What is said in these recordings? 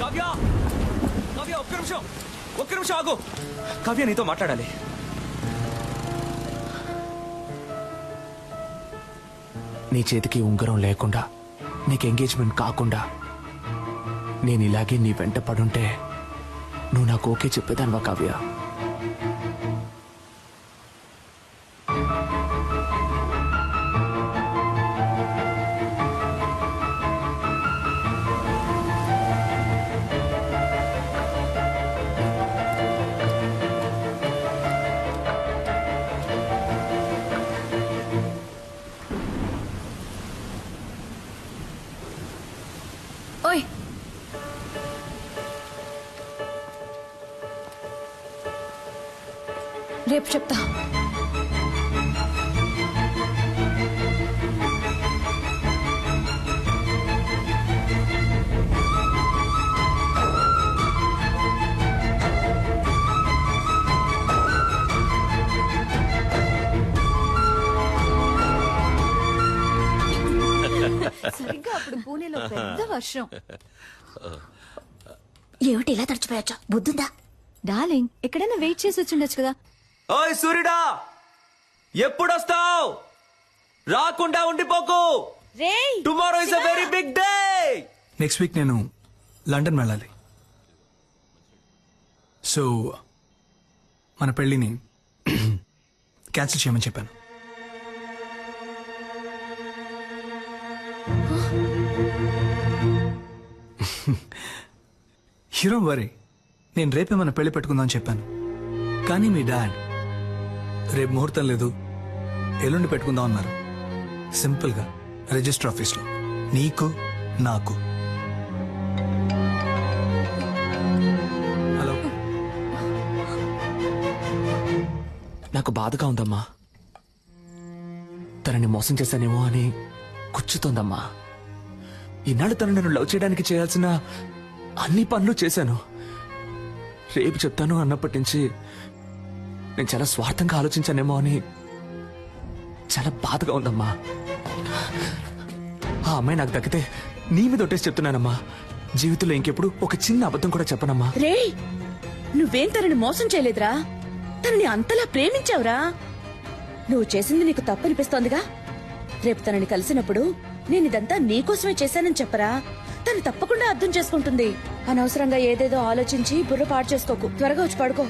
కావ్య కావ్య ఒక్క నిమిషం ఆగు. కావ్య నీతో మాట్లాడాలి. నీ చేతికి ఉంగరం లేకుండా నీకు ఎంగేజ్మెంట్ కాకుండా నేను ఇలాగే నీ వెంట పడుంటే నువ్వు నాకు ఓకే చెప్పేదాన్వా కావ్య? ఓయ్, రేపు చెప్తా. సరిగ్గా అప్పుడు పూణేలో పెద్ద వర్షం. ఏమిటి ఇలా తడిచిపోయొచ్చా? బుద్ధుందా? డార్లింగ్, ఎక్కడైనా వెయిట్ చేసి వచ్చిండొచ్చు కదా. ఓయ్ సూర్యుడా, ఎప్పుడొస్తావు? రాకుండా ఉండిపోకు. Tomorrow is a very big day. Next week నేను లండన్ వెళ్ళాలి. సో మన పెళ్ళిని క్యాన్సిల్ చేయమని చెప్పాను. హీరో వరీ, నేను రేపే మన పెళ్లి పెట్టుకుందామని చెప్పాను. కానీ మీ డాడ్ రేపు ముహూర్తం లేదు, ఎల్లుండి పెట్టుకుందాం అన్నారు. సింపుల్గా రిజిస్టర్ ఆఫీస్లో నీకు నాకు. హలో, నాకు బాధగా ఉందమ్మా. తనని మోసం చేశానేమో అని కూర్చుతోందమ్మా. ఈనాడు తను నన్ను లవ్ చేయడానికి చేయాల్సిన అన్ని పనులు చేశాను. రేపు చెప్తాను అన్నప్పటి నుంచి నేను చాలా స్వార్థంగా ఆలోచించానేమో అని చాలా బాధగా ఉందమ్మా. ఆ అమ్మాయి నాకు దక్కితే నీ మీద ఒట్టేసి చెప్తున్నానమ్మా, జీవితంలో ఇంకెప్పుడు ఒక చిన్న అబద్ధం కూడా చెప్పనమ్మా. రేయ్, నువ్వేం తనని మోసం చేయలేదురా, తనని అంతలా ప్రేమించావురా. నువ్వు చేసింది నీకు తప్పనిపిస్తోందిగా. రేపు తనని కలిసినప్పుడు నేనిదంతా నీకోసమే చేశానని చెప్పరా, తను తప్పకుండా అర్థం చేసుకుంటుంది. అనవసరంగా ఏదేదో ఆలోచించి బుర్ర పాడు చేసుకోకు. త్వరగా వచ్చి పడుకో.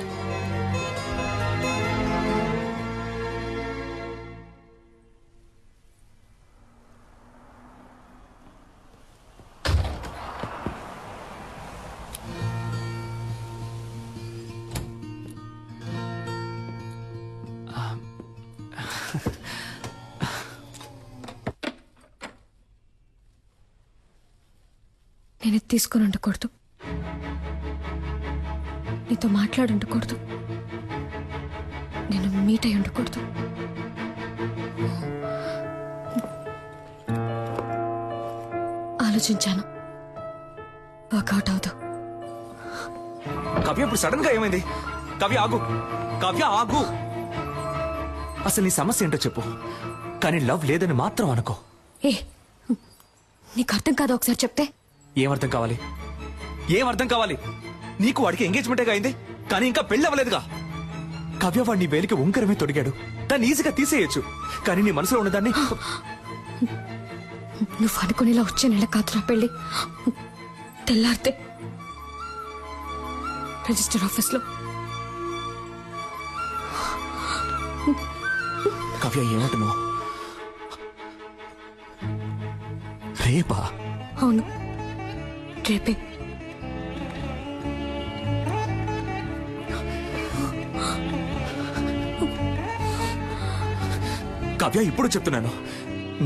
నేను ఇది తీసుకుని ఉండకూడదు, నీతో మాట్లాడి ఉండకూడదు, నేను మీట్ అయి ఉండకూడదు. ఆలోచించాను, వర్కౌట్ అవుతా. కావ్య, ఇప్పుడు సడన్ గా ఏమైంది? కావ్య ఆగు, కావ్య ఆగు. అసలు నీ సమస్య ఏంటో చెప్పు, కానీ లవ్ లేదని మాత్రం అనుకో. ఏ, నీకు అర్థం కాదా? ఒకసారి చెప్తే. ఏమర్థం కావాలి? ఏమర్థం కావాలి? నీకు వాడికి ఎంగేజ్మెంటే అయింది, కానీ ఇంకా పెళ్లి అవ్వలేదుగా. కావ్య, వాడు నీ వేలికి ఉంకరమే తొడిగాడు, దాన్ని ఈజీగా తీసేయచ్చు. కానీ నీ మనసులో ఉన్నదాన్ని నువ్వు అనుకునేలా వచ్చే నెల కాదురా పెళ్లి. తెల్లారితే రిజిస్టర్ ఆఫీస్లో. కావ్య, ఏమంటున్నావు? రేపా? అవును, రేపే. కావ్య, ఇప్పుడు చెప్తున్నాను,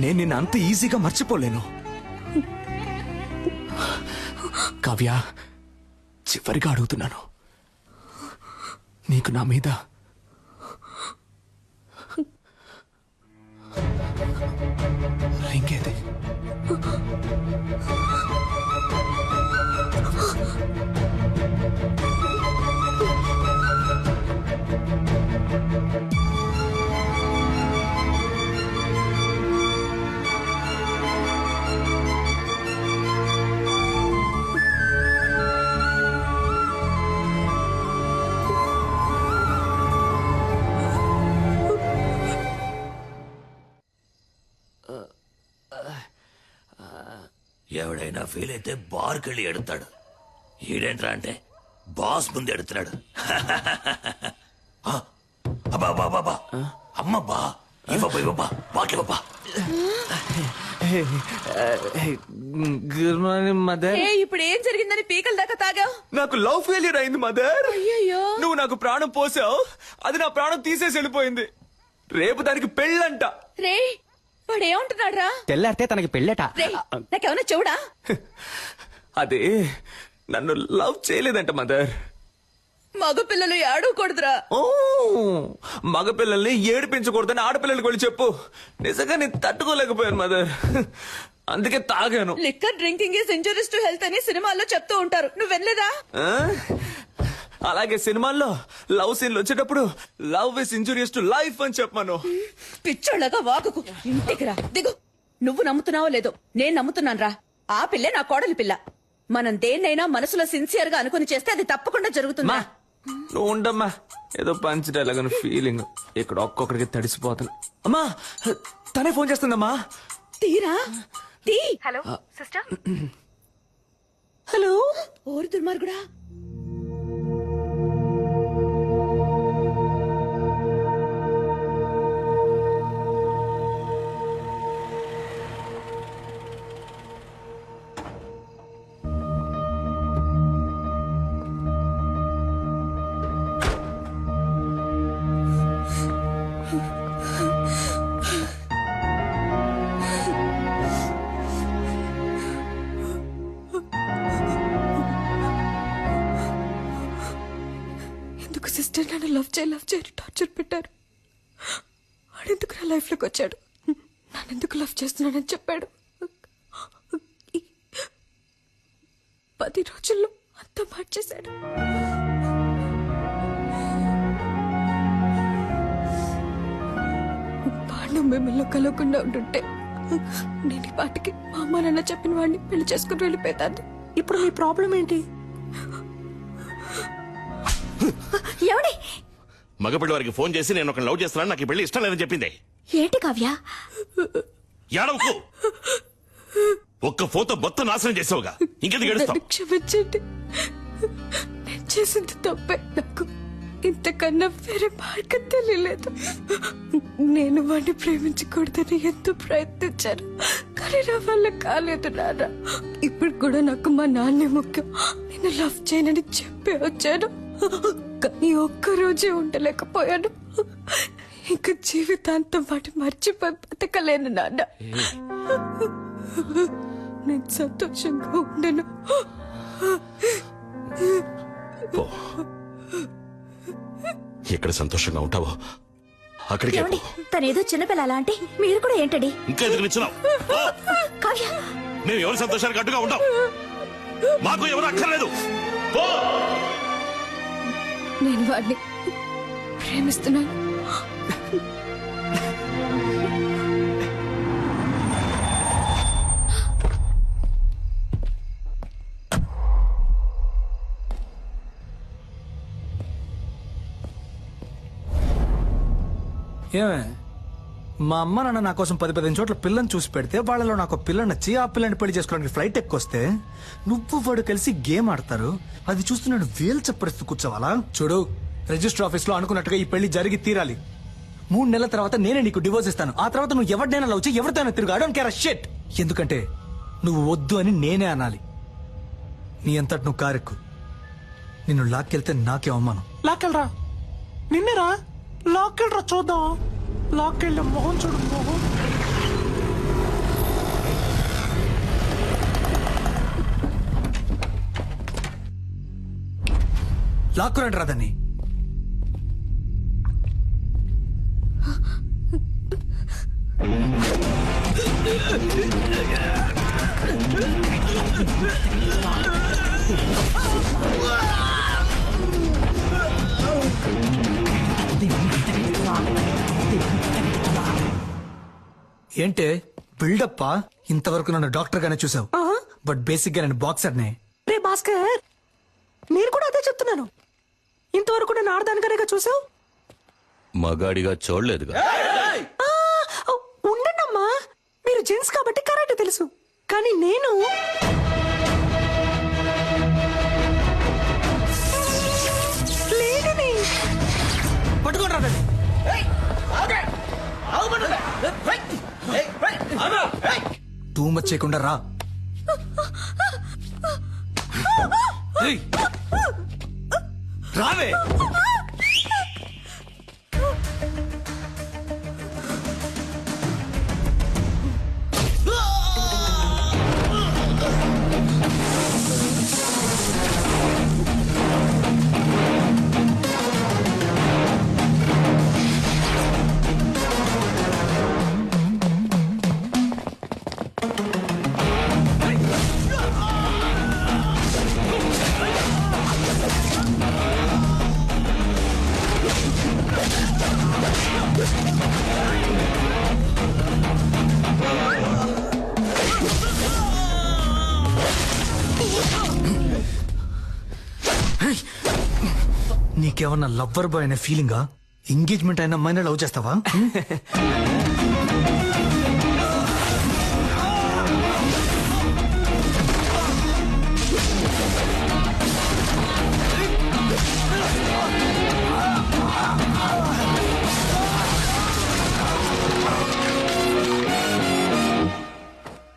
నేను నిన్ను అంత ఈజీగా మర్చిపోలేను. కావ్య, చివరిగా అడుగుతున్నాను, నీకు నా మీద రింగేది? ఎవడైనా ఫీల్ అయితే బార్కెళ్ళి ఎడతాడు. ఈడేంట్రా అంటే బాస్ ముందు ఎడుతున్నాడు. అబ్బా అమ్మబ్బా ఇవ్వబ్బా బాకివ్వబ్బా. Good morning mother. ఏ ఇప్పుడు ఏం జరిగిందని పీకల దాకా తాగావు? నాకు లవ్ ఫెయిలియర్ అయింది మదర్. అయ్యయ్యో. నువ్వు నాకు ప్రాణం పోసావు, అది నా ప్రాణం తీసేసి వెళ్ళిపోయింది. రేపు దానికి పెళ్ళంట. రే వాడు ఏమంటున్నాడు రా? తెల్లారితే తనకి పెళ్ళట. రే నాకేమన్నా చెవుడా? అదే నన్ను లవ్ చేయలేదంట మదర్. మగపిల్లలు ఏడవకూడదురా. ఓ మగపిల్లల్ని ఏడిపించకూడదని ఆడపిల్లలకి వెళ్ళి చెప్పు. నిజంగా నేను తట్టుకోలేకపోయాను మదర్, అందుకే తాగాను. Liquor drinking is injurious to health అని సినిమాల్లో చెప్తూ ఉంటారు, నువ్వు వినలేదా? ఆ? అలాగే సినిమాల్లో లవ్ సీన్లు వచ్చేటప్పుడు love is injurious to life అని చెప్పాను. పిచ్చోళ్ళగా వాగుకు, ఇంటికి రా, దిగు. నువ్వు నమ్ముతున్నావో లేదో నేను నమ్ముతున్నాను రా. ఆ పిల్లే నా కోడలి పిల్ల. మనం దేన్నైనా మనసులో సిన్సియర్ గా అనుకుని చేస్తే అది తప్పకుండా జరుగుతుందా? నువ్వు ఉండమ్మా, ఏదో పంచ్ డైలాగ్ అని ఫీలింగ్. ఇక్కడ ఒక్కొక్కడికి తడిసిపోతాను. అమ్మా తనే ఫోన్ చేస్తుందమ్మా. తీరా తీ. Hello sister. హలో ఓరి దుర్మార్గుడా. ఎందుకు సిస్టర్ నన్ను లవ్ చేయని టార్చర్ పెట్టారు? వాడెందుకు నా లైఫ్ లోకి వచ్చాడు? నన్నెందుకు లవ్ చేస్తున్నానని చెప్పాడు? 10 రోజుల్లో అంతా మార్చేశాడు. వాడు మిమ్మల్ని కలవకుండా ఉంటుంటే నేను ఈ పాటికి మా అమ్మ నాన్న చెప్పిన వాడిని పెళ్లి చేసుకుని వెళ్ళిపోతాను. ఇప్పుడు మీ ప్రాబ్లం ఏంటి? ఎవడి మగపిల్ల వారికి ఫోన్ చేసి నేను ఒక లవ్ చేస్తున్నాను, నాకు ఈ పెళ్లి ఇష్టం లేదని చెప్పింది. ఏంటి కావ్య? ఏడవకు. ఒక్క ఫోటో మొత్తం నాశనం చేసావుగా, ఇంకెందుకు ఏడుస్తావు? నన్ను క్షమించండి, నేను చేసింది తప్పే. నాకు ఇంతకన్నా వేరే మార్గం తెలియలేదు. నేను వాడిని ప్రేమించకూడదని ఎంతో ప్రయత్నించాను, కానీ నా వల్ల కాలేదు నాన్న. ఇప్పుడు కూడా నాకు మా నాన్నే ముఖ్యం. నేను లవ్ చేయనని చెప్పి వచ్చాను, కానీ ఒక్కరోజే ఉండలేకపోయాను. ఇంకా జీవితాంతం వాటి మర్చిపోయి బతకలేను నాన్న. నేను సంతోషంగా ఉండను. పో. ఎక్కడ సంతోషంగా ఉంటావో అక్కడికి ఏమండి తనేదో చిన్నపిల్ల అలా అంటే మీరు కూడా ఏంటండి? ఇంకా ఎదురు నిచ్చున్నావు? కావ్య మేము ఎవరి సంతోషానికి అడ్డుగా ఉంటాం? మాకు ఎవరు అక్కర్లేదు. పో. నేను వాడిని ప్రేమిస్తున్నాను. ఏమే, మా అమ్మ నాన్న నా కోసం 10-15 చోట్ల పిల్లని చూసి పెడితే వాళ్ళలో నాకు పిల్ల నచ్చి ఆ పిల్లని పెళ్లి చేసుకోవడానికి ఫ్లైట్ ఎక్కువస్తే నువ్వు వాడు కలిసి గేమ్ ఆడతారు. అది చూస్తున్నాడు వేలు చెప్పరిస్తూ కూర్చోవాలా? చూడు, రిజిస్టర్ ఆఫీస్ లో అనుకున్నట్టుగా ఈ పెళ్లి జరిగి తీరాలి. 3 నెలల తర్వాత నేనే నీకు డివోర్స్ ఇస్తాను. ఆ తర్వాత నువ్వు ఎవరినైనా లవ్ చేయి, ఎవరితోనైనా తిరుగు. I don't care a shit. ఎందుకంటే నువ్వు వద్దు అని నేనే అనాలి. నీ అంతటి నువ్వు కారెక్కు. నిన్ను లాక్కెళ్తే నాకే అవమానం. లాక్కెళ్ళరా, నిన్నేరా లాక్కెళ్ళరా, చూద్దాం. లాక్కెళ్ళే మొహం చూడు, మొహం. లాక్కురండి రాదని. ఏంటే బిల్డప్పా? ఇంతవరకు నన్ను డాక్టర్ గానే చూసావు, బట్ బేసిక్ గా నేను బాక్సర్ నే. రే భాస్కర్, నేను కూడా అదే చెప్తున్నాను. ఇంతవరకు నేను ఆడదానికనేగా చూసావు, మగాడిగా చూడలేదుగా. ఉండండమ్మా. మీరు జెంట్స్ కాబట్టి కరాటే తెలుసు, కానీ నేను లేడని. టూ మచ్ చేయకుండా రా. ఏయ్, రావే. నీకేమన్నా లవ్వర్ బాయ్ అనే ఫీలింగా? ఎంగేజ్మెంట్ అయిన అమ్మాయిని లవ్ చేస్తావా?